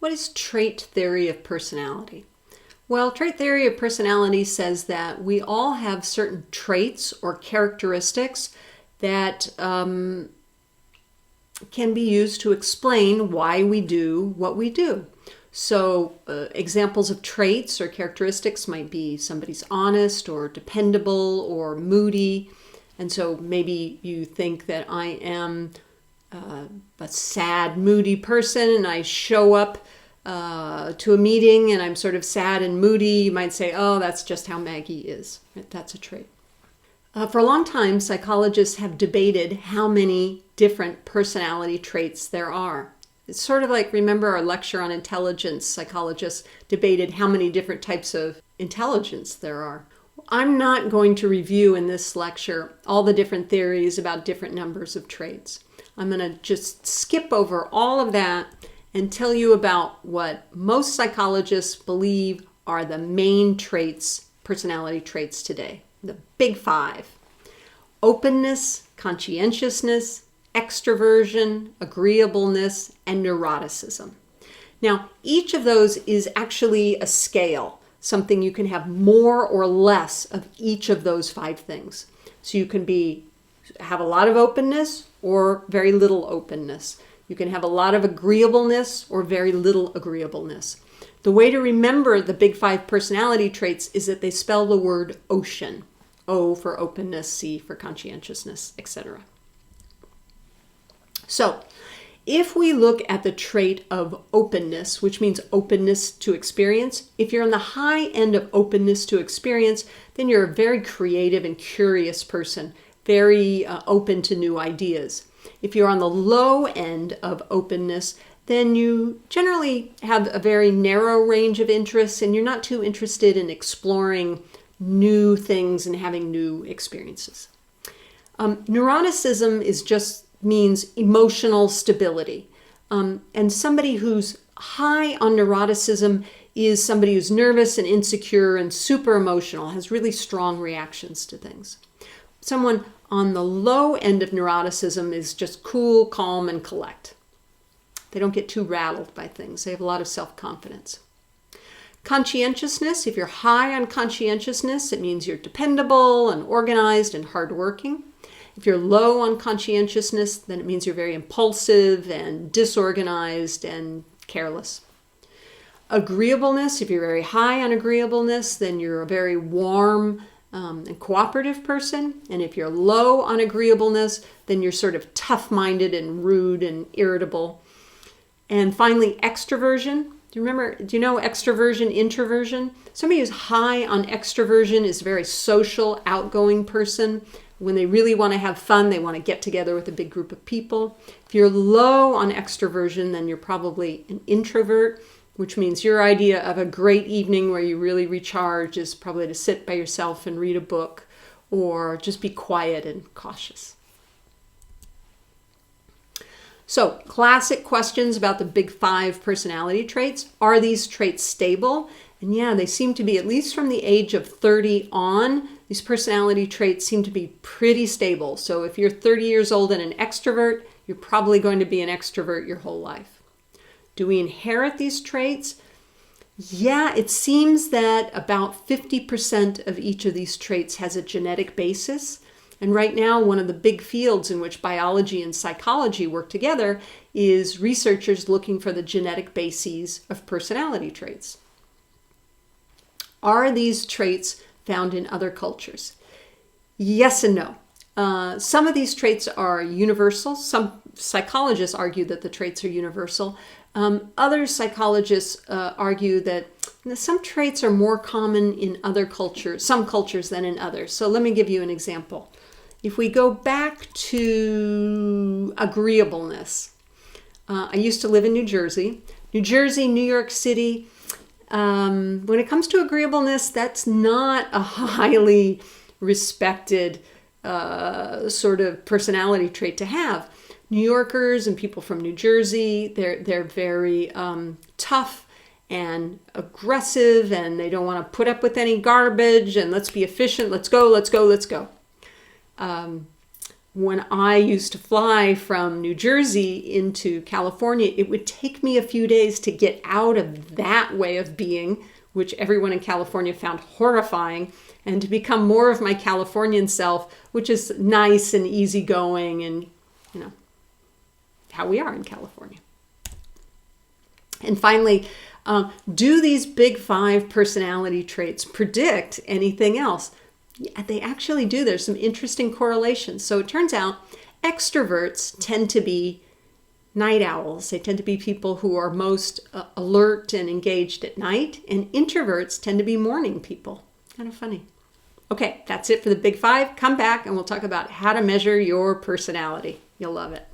What is trait theory of personality? Well, trait theory of personality says that we all have certain traits or characteristics that can be used to explain why we do what we do. So examples of traits or characteristics might be somebody's honest or dependable or moody. And so maybe you think that I am a sad, moody person and I show up to a meeting and I'm sort of sad and moody. You might say, oh, that's just how Maggie is. That's a trait. For a long time, psychologists have debated how many different personality traits there are. It's sort of like, remember our lecture on intelligence, psychologists debated how many different types of intelligence there are. I'm not going to review in this lecture all the different theories about different numbers of traits. I'm going to just skip over all of that and tell you about what most psychologists believe are the main traits, personality traits today. The big five: openness, conscientiousness, extroversion, agreeableness, and neuroticism. Now, each of those is actually a scale, something you can have more or less of each of those five things. So you can have a lot of openness or very little openness. You can have a lot of agreeableness or very little agreeableness. The way to remember the big five personality traits is that they spell the word ocean. O for openness, C for conscientiousness, etc. So, if we look at the trait of openness, which means openness to experience, if you're on the high end of openness to experience, then you're a very creative and curious person, very open to new ideas. If you're on the low end of openness, then you generally have a very narrow range of interests and you're not too interested in exploring new things and having new experiences. Neuroticism means emotional stability. And somebody who's high on neuroticism is somebody who's nervous and insecure and super emotional, has really strong reactions to things. Someone on the low end of neuroticism is just cool, calm, and collect. They don't get too rattled by things. They have a lot of self-confidence. Conscientiousness, if you're high on conscientiousness, it means you're dependable and organized and hardworking. If you're low on conscientiousness, then it means you're very impulsive and disorganized and careless. Agreeableness, if you're very high on agreeableness, then you're a very warm and cooperative person. And if you're low on agreeableness, then you're sort of tough-minded and rude and irritable. And finally, extroversion. Do you know extroversion, introversion? Somebody who's high on extroversion is a very social, outgoing person. When they really want to have fun, they want to get together with a big group of people. If you're low on extroversion, then you're probably an introvert, which means your idea of a great evening where you really recharge is probably to sit by yourself and read a book or just be quiet and cautious. So, classic questions about the big five personality traits. Are these traits stable? And yeah, they seem to be, at least from the age of 30 on, these personality traits seem to be pretty stable. So if you're 30 years old and an extrovert, you're probably going to be an extrovert your whole life. Do we inherit these traits? Yeah, it seems that about 50% of each of these traits has a genetic basis. And right now, one of the big fields in which biology and psychology work together is researchers looking for the genetic bases of personality traits. Are these traits found in other cultures? Yes and no. Some of these traits are universal. Some psychologists argue that the traits are universal. Other psychologists argue that some traits are more common in some cultures than in others. So let me give you an example. If we go back to agreeableness, I used to live in New Jersey. New York City. When it comes to agreeableness, that's not a highly respected sort of personality trait to have. New Yorkers and people from New Jersey, they're very tough and aggressive, and they don't want to put up with any garbage, and let's be efficient, let's go. when I used to fly from New Jersey into California, it would take me a few days to get out of that way of being, which everyone in California found horrifying, and to become more of my Californian self, which is nice and easygoing and, you know, how we are in California. And finally, do these big 5 personality traits predict anything else? Yeah, they actually do. There's some interesting correlations. So it turns out extroverts tend to be night owls. They tend to be people who are most alert and engaged at night, and introverts tend to be morning people. Kind of funny. Okay, that's it for the big 5. Come back and we'll talk about how to measure your personality. You'll love it.